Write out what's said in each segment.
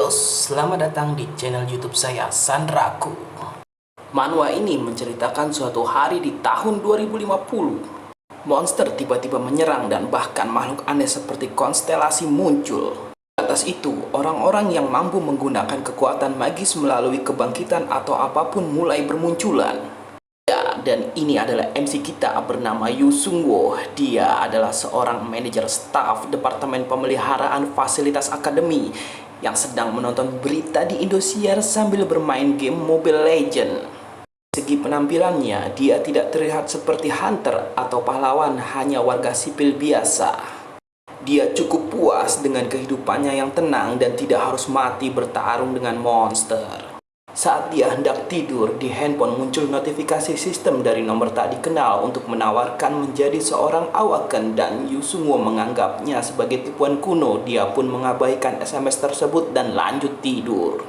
Selamat datang di channel YouTube saya, Sandraku. Manhwa ini menceritakan suatu hari di tahun 2050. Monster tiba-tiba menyerang dan bahkan makhluk aneh seperti konstelasi muncul. Atas itu, orang-orang yang mampu menggunakan kekuatan magis melalui kebangkitan atau apapun mulai bermunculan. Dan ini adalah MC kita bernama Yu Sung-woo. Dia adalah seorang manajer staf Departemen Pemeliharaan Fasilitas Akademi yang sedang menonton berita di Indosiar sambil bermain game Mobile Legends. Segi penampilannya, dia tidak terlihat seperti hunter atau pahlawan, hanya warga sipil biasa. Dia cukup puas dengan kehidupannya yang tenang dan tidak harus mati bertarung dengan monster. Saat dia hendak tidur, di handphone muncul notifikasi sistem dari nomor tak dikenal untuk menawarkan menjadi seorang awaken, dan Yu Sung-woo menganggapnya sebagai tipuan kuno. Dia pun mengabaikan SMS tersebut dan lanjut tidur.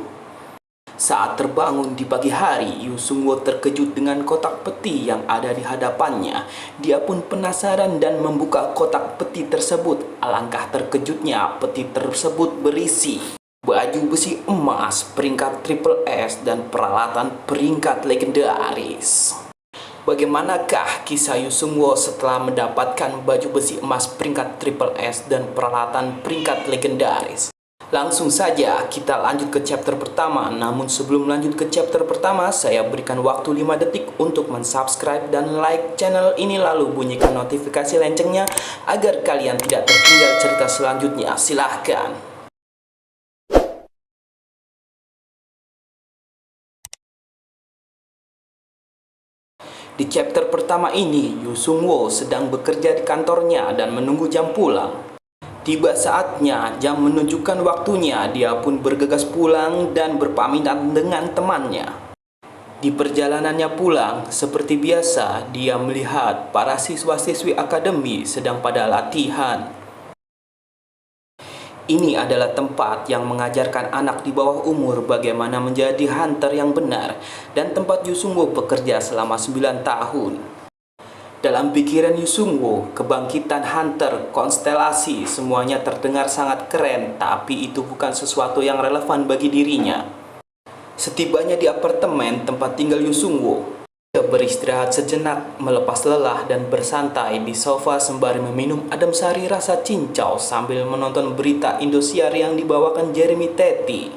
Saat terbangun di pagi hari, Yu Sung-woo terkejut dengan kotak peti yang ada di hadapannya. Dia pun penasaran dan membuka kotak peti tersebut. Alangkah terkejutnya, peti tersebut berisi baju besi emas peringkat triple S dan peralatan peringkat legendaris. Bagaimanakah kisah Yu Sung-woo setelah mendapatkan baju besi emas peringkat triple S dan peralatan peringkat legendaris? Langsung saja kita lanjut ke chapter pertama. Namun sebelum lanjut ke chapter pertama, saya berikan waktu 5 detik untuk mensubscribe dan like channel ini, lalu bunyikan notifikasi loncengnya agar kalian tidak tertinggal cerita selanjutnya. Silahkan. Di chapter pertama ini, Yu Sung-woo sedang bekerja di kantornya dan menunggu jam pulang. Tiba saatnya jam menunjukkan waktunya, dia pun bergegas pulang dan berpamitan dengan temannya. Di perjalanannya pulang, seperti biasa, dia melihat para siswa-siswi akademi sedang pada latihan. Ini adalah tempat yang mengajarkan anak di bawah umur bagaimana menjadi hunter yang benar, dan tempat Yu Sung-woo bekerja selama 9 tahun. Dalam pikiran Yu Sung-woo, kebangkitan hunter, konstelasi, semuanya terdengar sangat keren, tapi itu bukan sesuatu yang relevan bagi dirinya. Setibanya di apartemen tempat tinggal Yu Sung-woo, dia beristirahat sejenak, melepas lelah dan bersantai di sofa sembari meminum adem sari rasa cincau sambil menonton berita Indosiar yang dibawakan Jeremy Teti,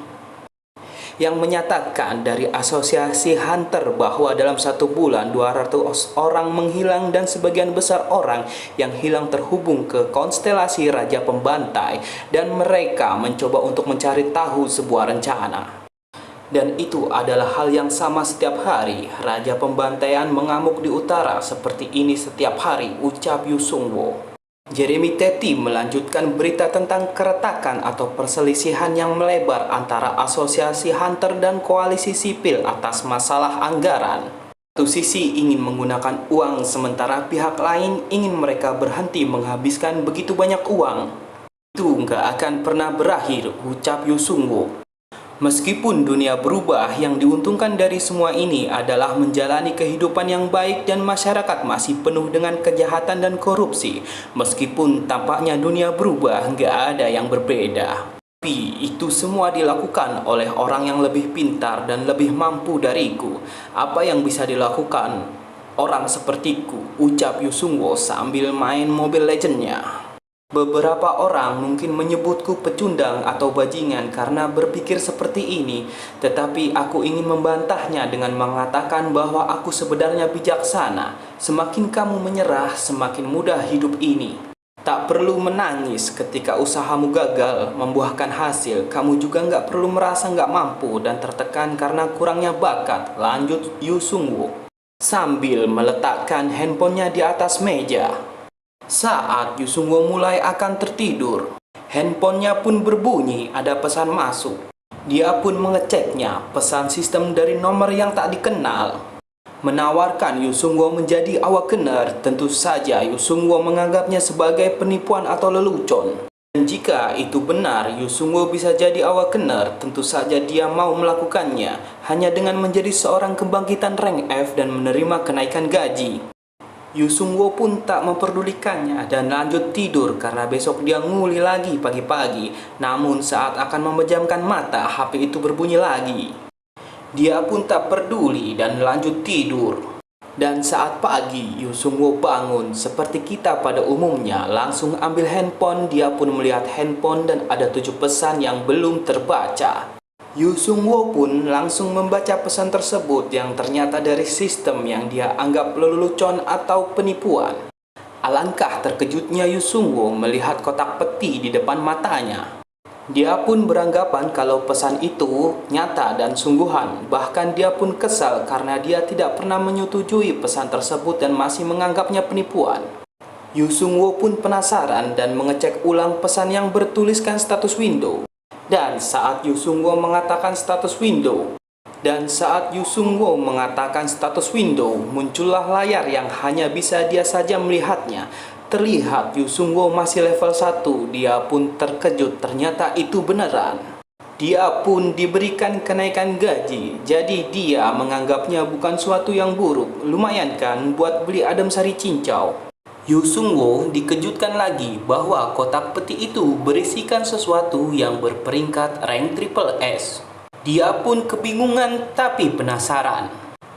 yang menyatakan dari Asosiasi Hunter bahwa dalam 1 bulan 200 orang menghilang dan sebagian besar orang yang hilang terhubung ke konstelasi Raja Pembantai, dan mereka mencoba untuk mencari tahu sebuah rencana. Dan itu adalah hal yang sama setiap hari. Raja Pembantaian mengamuk di utara seperti ini setiap hari, ucap Yu Sung-woo. Jeremy Teti melanjutkan berita tentang keretakan atau perselisihan yang melebar antara Asosiasi Hunter dan Koalisi Sipil atas masalah anggaran. Satu sisi ingin menggunakan uang, sementara pihak lain ingin mereka berhenti menghabiskan begitu banyak uang. Itu nggak akan pernah berakhir, ucap Yu Sung-woo. Meskipun dunia berubah, yang diuntungkan dari semua ini adalah menjalani kehidupan yang baik dan masyarakat masih penuh dengan kejahatan dan korupsi. Meskipun tampaknya dunia berubah, nggak ada yang berbeda. Tapi itu semua dilakukan oleh orang yang lebih pintar dan lebih mampu dariku. Apa yang bisa dilakukan orang sepertiku, ucap Yu Sung-woo sambil main Mobile Legends-nya. Beberapa orang mungkin menyebutku pecundang atau bajingan karena berpikir seperti ini, tetapi aku ingin membantahnya dengan mengatakan bahwa aku sebenarnya bijaksana. Semakin kamu menyerah, semakin mudah hidup ini. Tak perlu menangis ketika usahamu gagal membuahkan hasil. Kamu juga nggak perlu merasa nggak mampu dan tertekan karena kurangnya bakat, lanjut Yu Sung-woo sambil meletakkan handphonenya di atas meja. Saat Yu Sung-woo mulai akan tertidur, handphonenya pun berbunyi, ada pesan masuk. Dia pun mengeceknya, pesan sistem dari nomor yang tak dikenal, menawarkan Yu Sung-woo menjadi awakener. Tentu saja Yu Sung-woo menganggapnya sebagai penipuan atau lelucon. Dan jika itu benar, Yu Sung-woo bisa jadi awakener, tentu saja dia mau melakukannya hanya dengan menjadi seorang kebangkitan rank F dan menerima kenaikan gaji. Yu Sung-woo pun tak memperdulikannya dan lanjut tidur karena besok dia nguli lagi pagi-pagi. Namun saat akan memejamkan mata, HP itu berbunyi lagi. Dia pun tak peduli dan lanjut tidur. Dan saat pagi, Yu Sung-woo bangun. Seperti kita pada umumnya, langsung ambil handphone. Dia pun melihat handphone dan ada 7 pesan yang belum terbaca. Yu Sung-woo pun langsung membaca pesan tersebut yang ternyata dari sistem yang dia anggap lelucon atau penipuan. Alangkah terkejutnya Yu Sung-woo melihat kotak peti di depan matanya. Dia pun beranggapan kalau pesan itu nyata dan sungguhan. Bahkan dia pun kesal karena dia tidak pernah menyetujui pesan tersebut dan masih menganggapnya penipuan. Yu Sung-woo pun penasaran dan mengecek ulang pesan yang bertuliskan status window. Dan saat Yu Sung-woo mengatakan status window, muncullah layar yang hanya bisa dia saja melihatnya. Terlihat Yu Sung-woo masih level 1, dia pun terkejut ternyata itu beneran. Dia pun diberikan kenaikan gaji, jadi dia menganggapnya bukan suatu yang buruk. Lumayan kan buat beli adem sari cincau. Yu Sung-woo dikejutkan lagi bahwa kotak peti itu berisikan sesuatu yang berperingkat rank triple S. Dia pun kebingungan tapi penasaran.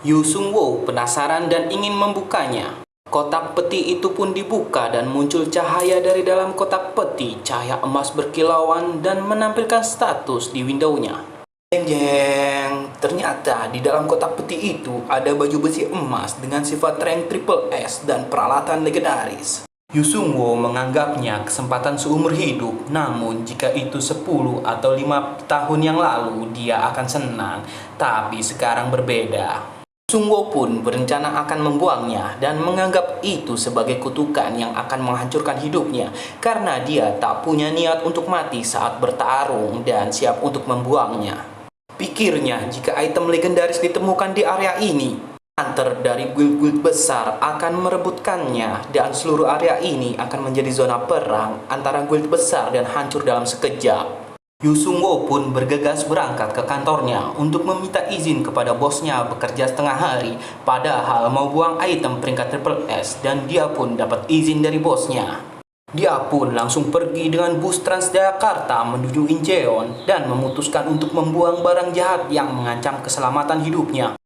Yu Sung-woo penasaran dan ingin membukanya. Kotak peti itu pun dibuka dan muncul cahaya dari dalam kotak peti. Cahaya emas berkilauan dan menampilkan status di windownya. Jeng, ternyata di dalam kotak peti itu ada baju besi emas dengan sifat rank triple S dan peralatan legendaris. Yu Sung-woo menganggapnya kesempatan seumur hidup, namun jika itu 10 atau 5 tahun yang lalu dia akan senang, tapi sekarang berbeda. Yu Sung-woo pun berencana akan membuangnya dan menganggap itu sebagai kutukan yang akan menghancurkan hidupnya karena dia tak punya niat untuk mati saat bertarung dan siap untuk membuangnya. Pikirnya, jika item legendaris ditemukan di area ini, hunter dari guild-guild besar akan merebutkannya dan seluruh area ini akan menjadi zona perang antara guild besar dan hancur dalam sekejap. Yu Sung-woo pun bergegas berangkat ke kantornya untuk meminta izin kepada bosnya bekerja setengah hari, padahal mau buang item peringkat triple S dan dia pun dapat izin dari bosnya. Dia pun langsung pergi dengan bus Transjakarta menuju Incheon dan memutuskan untuk membuang barang jahat yang mengancam keselamatan hidupnya.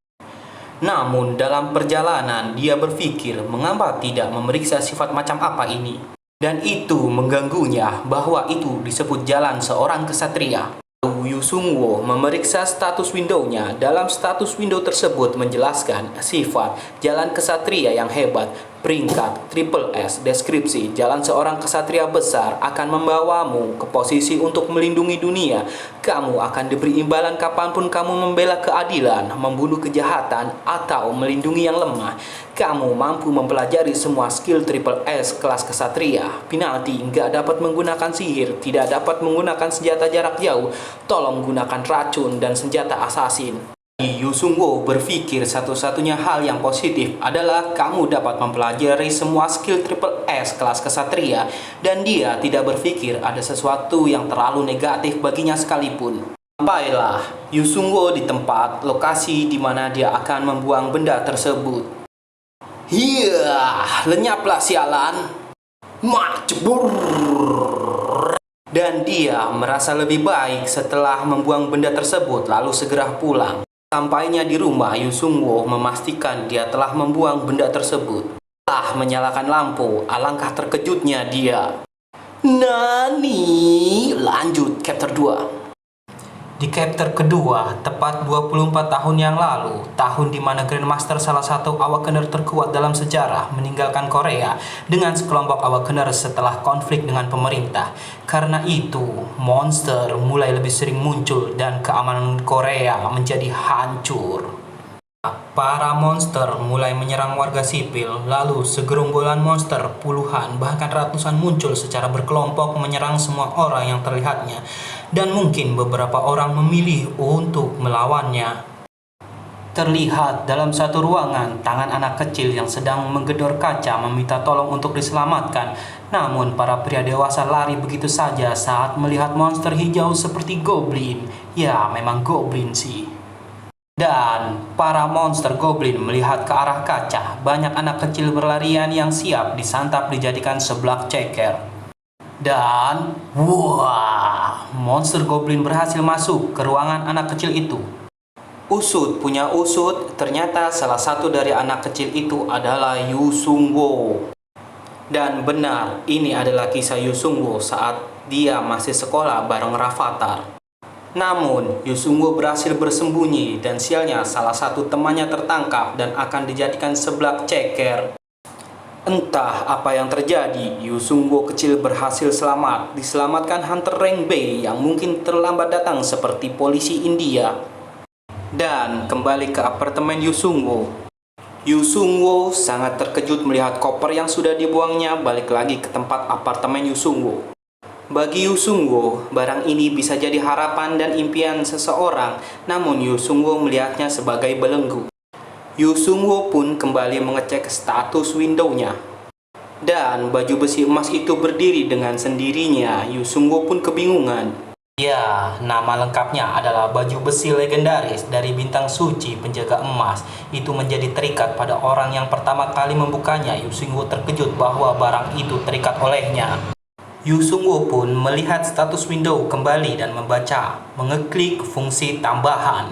Namun dalam perjalanan dia berpikir mengapa tidak memeriksa sifat macam apa ini. Dan itu mengganggunya bahwa itu disebut jalan seorang kesatria. Yu Sung-woo memeriksa status window-nya. Dalam status window tersebut menjelaskan sifat jalan kesatria yang hebat, peringkat triple S, deskripsi jalan seorang kesatria besar akan membawamu ke posisi untuk melindungi dunia. Kamu akan diberi imbalan kapanpun kamu membela keadilan, membunuh kejahatan, atau melindungi yang lemah. Kamu mampu mempelajari semua skill triple S kelas kesatria. Penalti, nggak dapat menggunakan sihir, tidak dapat menggunakan senjata jarak jauh. Tolong gunakan racun dan senjata asasin. Yu Sung-woo berpikir satu-satunya hal yang positif adalah kamu dapat mempelajari semua skill triple S kelas kesatria dan dia tidak berpikir ada sesuatu yang terlalu negatif baginya sekalipun. Sampailah Yu Sung-woo di tempat lokasi di mana dia akan membuang benda tersebut. Hiya, lenyaplah sialan. Macebur. Dan dia merasa lebih baik setelah membuang benda tersebut lalu segera pulang. Sampainya di rumah, Yu Sung-woo memastikan dia telah membuang benda tersebut. Setelah menyalakan lampu, alangkah terkejutnya dia. Nani? Lanjut chapter 2. Di chapter kedua, tepat 24 tahun yang lalu, tahun di mana Grandmaster salah satu awakener terkuat dalam sejarah meninggalkan Korea dengan sekelompok awakener setelah konflik dengan pemerintah. Karena itu, monster mulai lebih sering muncul dan keamanan Korea menjadi hancur. Para monster mulai menyerang warga sipil, lalu segerombolan monster puluhan bahkan ratusan muncul secara berkelompok menyerang semua orang yang terlihatnya, dan mungkin beberapa orang memilih untuk melawannya. Terlihat dalam satu ruangan tangan anak kecil yang sedang menggedor kaca meminta tolong untuk diselamatkan, namun para pria dewasa lari begitu saja saat melihat monster hijau seperti goblin. Ya, memang goblin sih. Dan para monster goblin melihat ke arah kaca. Banyak anak kecil berlarian yang siap disantap dijadikan seblak ceker. Dan wah, monster goblin berhasil masuk ke ruangan anak kecil itu. Usut punya usut, ternyata salah satu dari anak kecil itu adalah Yu Sungwo. Dan benar, ini adalah kisah Yu Sungwo saat dia masih sekolah bareng Rafathar. Namun, Yu Sungwo berhasil bersembunyi dan sialnya salah satu temannya tertangkap dan akan dijadikan seblak ceker. Entah apa yang terjadi, Yu Sungwo kecil berhasil selamat, diselamatkan Hunter Rank B yang mungkin terlambat datang seperti polisi India. Dan kembali ke apartemen Yu Sungwo. Yu Sungwo sangat terkejut melihat koper yang sudah dibuangnya balik lagi ke tempat apartemen Yu Sungwo. Bagi Yu Sungwo, barang ini bisa jadi harapan dan impian seseorang, namun Yu Sungwo melihatnya sebagai belenggu. Yu Sungwo pun kembali mengecek status window-nya. Dan baju besi emas itu berdiri dengan sendirinya. Yu Sungwo pun kebingungan. Ya, nama lengkapnya adalah baju besi legendaris dari bintang suci penjaga emas. Itu menjadi terikat pada orang yang pertama kali membukanya. Yu Sungwo terkejut bahwa barang itu terikat olehnya. Yu Sungwo pun melihat status window kembali dan membaca, mengeklik fungsi tambahan.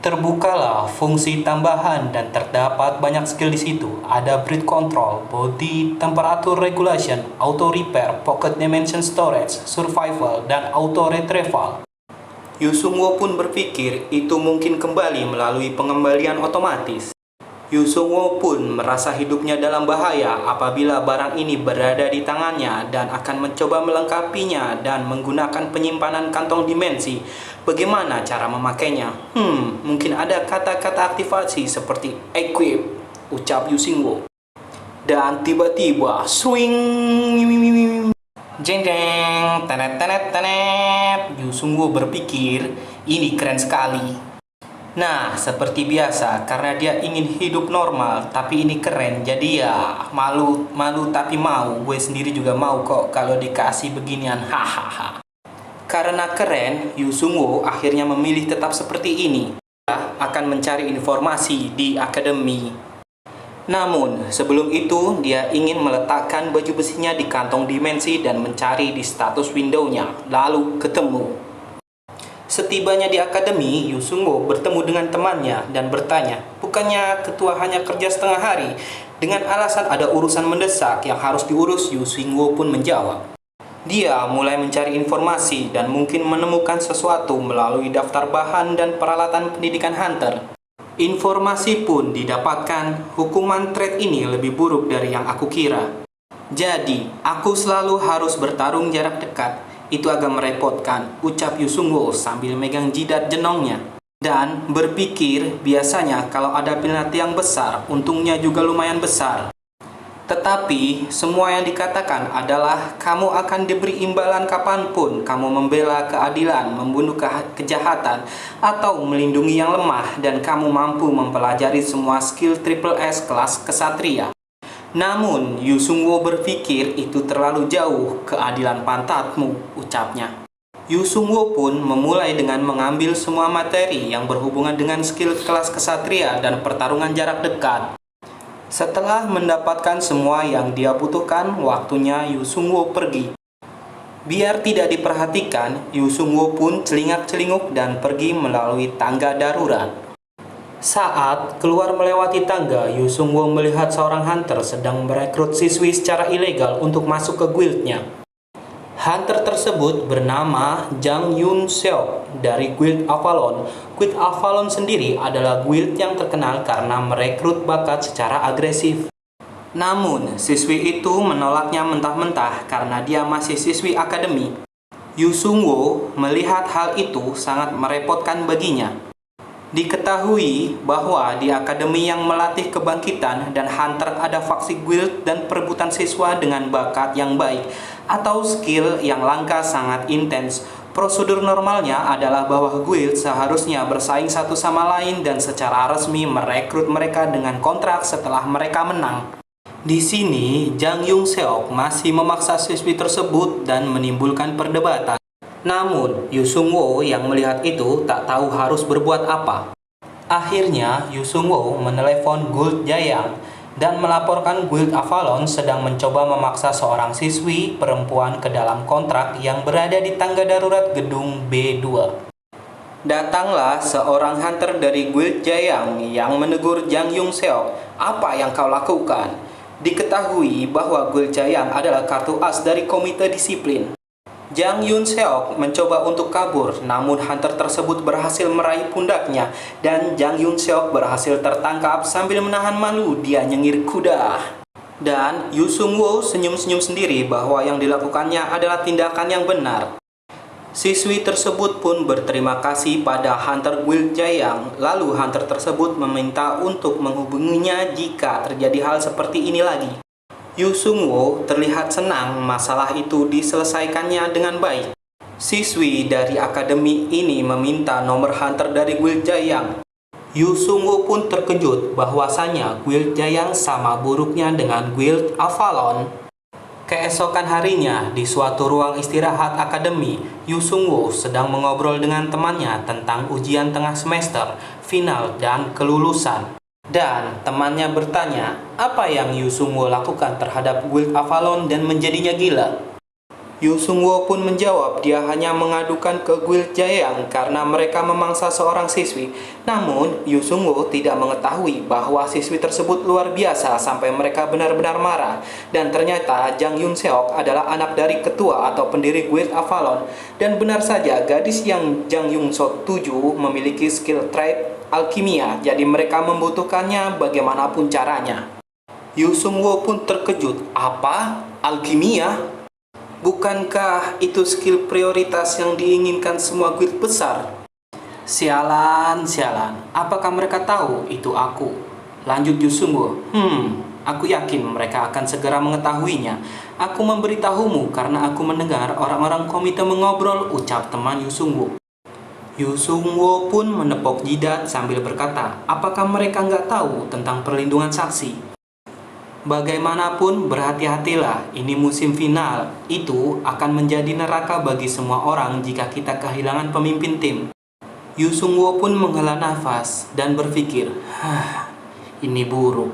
Terbukalah fungsi tambahan dan terdapat banyak skill di situ. Ada breath control, body temperature regulation, auto repair, pocket dimension storage, survival, dan auto retrieval. Yu Sungwo pun berpikir itu mungkin kembali melalui pengembalian otomatis. Yu Sungwo pun merasa hidupnya dalam bahaya apabila barang ini berada di tangannya dan akan mencoba melengkapinya dan menggunakan penyimpanan kantong dimensi. Bagaimana cara memakainya? Mungkin ada kata-kata aktivasi seperti equip, ucap Yu Sungwo. Dan tiba-tiba, swing, jeng jeng, tenet tenet tenet. Yu Sungwo berpikir, ini keren sekali. Nah, seperti biasa, karena dia ingin hidup normal, tapi ini keren, jadi ya malu tapi mau. Gue sendiri juga mau kok kalau dikasih beginian, hahaha. Karena keren, Yu Sungwo akhirnya memilih tetap seperti ini. Dia akan mencari informasi di akademi. Namun, sebelum itu, dia ingin meletakkan baju besinya di kantong dimensi dan mencari di status window-nya, lalu ketemu. Setibanya di akademi, Yu Sungwo bertemu dengan temannya dan bertanya, bukannya ketua hanya kerja setengah hari? Dengan alasan ada urusan mendesak yang harus diurus, Yu Sungwo pun menjawab. Dia mulai mencari informasi dan mungkin menemukan sesuatu melalui daftar bahan dan peralatan pendidikan Hunter. Informasi pun didapatkan, hukuman trade ini lebih buruk dari yang aku kira. Jadi, aku selalu harus bertarung jarak dekat. Itu agak merepotkan, ucap Yu Sungwo sambil megang jidat jenongnya. Dan berpikir, biasanya kalau ada penalti yang besar, untungnya juga lumayan besar. Tetapi, semua yang dikatakan adalah kamu akan diberi imbalan kapanpun kamu membela keadilan, membunuh kejahatan, atau melindungi yang lemah, dan kamu mampu mempelajari semua skill triple S kelas kesatria. Namun, Yu Sungwo berpikir itu terlalu jauh, keadilan pantatmu, ucapnya. Yu Sungwo pun memulai dengan mengambil semua materi yang berhubungan dengan skill kelas kesatria dan pertarungan jarak dekat. Setelah mendapatkan semua yang dia butuhkan, waktunya Yu Sungwo pergi. Biar tidak diperhatikan, Yu Sungwo pun celingak-celinguk dan pergi melalui tangga darurat. Saat keluar melewati tangga, Yu Sungwo melihat seorang hunter sedang merekrut siswi secara ilegal untuk masuk ke guildnya. Hunter tersebut bernama Jang Yun Seok dari Guild Avalon. Guild Avalon sendiri adalah guild yang terkenal karena merekrut bakat secara agresif. Namun, siswi itu menolaknya mentah-mentah karena dia masih siswi akademi. Yu Sungwo melihat hal itu sangat merepotkan baginya. Diketahui bahwa di akademi yang melatih kebangkitan dan hunter ada faksi guild dan perebutan siswa dengan bakat yang baik atau skill yang langka sangat intens. Prosedur normalnya adalah bahwa guild seharusnya bersaing satu sama lain dan secara resmi merekrut mereka dengan kontrak setelah mereka menang. Di sini, Jang Yung Seok masih memaksa siswi tersebut dan menimbulkan perdebatan. Namun, Yu Sungwo yang melihat itu tak tahu harus berbuat apa. Akhirnya, Yu Sung-woo menelepon Guild Jayang dan melaporkan Guild Avalon sedang mencoba memaksa seorang siswi perempuan ke dalam kontrak yang berada di tangga darurat gedung B2. Datanglah seorang hunter dari Guild Jayang yang menegur Jang Yun Seok. Apa yang kau lakukan? Diketahui bahwa Guild Jayang adalah kartu as dari komite disiplin. Jang Yun Seok mencoba untuk kabur, namun hunter tersebut berhasil meraih pundaknya dan Jang Yun Seok berhasil tertangkap sambil menahan malu dia nyengir kuda. Dan Yu Sung-woo senyum-senyum sendiri bahwa yang dilakukannya adalah tindakan yang benar. Siswi tersebut pun berterima kasih pada hunter Guild Jayang, lalu hunter tersebut meminta untuk menghubunginya jika terjadi hal seperti ini lagi. Yu Sung-woo terlihat senang masalah itu diselesaikannya dengan baik. Siswi dari akademi ini meminta nomor hunter dari Guild Jayang. Yu Sung-woo pun terkejut bahwasanya Guild Jayang sama buruknya dengan Guild Avalon. Keesokan harinya, di suatu ruang istirahat akademi, Yu Sung-woo sedang mengobrol dengan temannya tentang ujian tengah semester, final, dan kelulusan. Dan temannya bertanya, apa yang Yu Sung-woo lakukan terhadap Guild Avalon dan menjadinya gila? Yu Sung-woo pun menjawab dia hanya mengadukan ke Guild Jayang karena mereka memangsa seorang siswi. Namun, Yu Sung-woo tidak mengetahui bahwa siswi tersebut luar biasa sampai mereka benar-benar marah. Dan ternyata Jang Yun Seok adalah anak dari ketua atau pendiri Guild Avalon. Dan benar saja, gadis yang Jang Yun Seok tuju memiliki skill trade alkimia, jadi mereka membutuhkannya bagaimanapun caranya. Yu Sung-woo pun terkejut. Apa? Alkimia? Bukankah itu skill prioritas yang diinginkan semua guild besar? Sialan. Apakah mereka tahu itu aku? Lanjut Yu Sung-woo. Aku yakin mereka akan segera mengetahuinya. Aku memberitahumu karena aku mendengar orang-orang komite mengobrol, ucap teman Yu Sung-woo. Yu Sung-woo pun menepuk jidat sambil berkata, apakah mereka nggak tahu tentang perlindungan saksi? Bagaimanapun berhati-hatilah, ini musim final. Itu akan menjadi neraka bagi semua orang jika kita kehilangan pemimpin tim. Yu Sung-woo pun menghela nafas dan berpikir, ini buruk.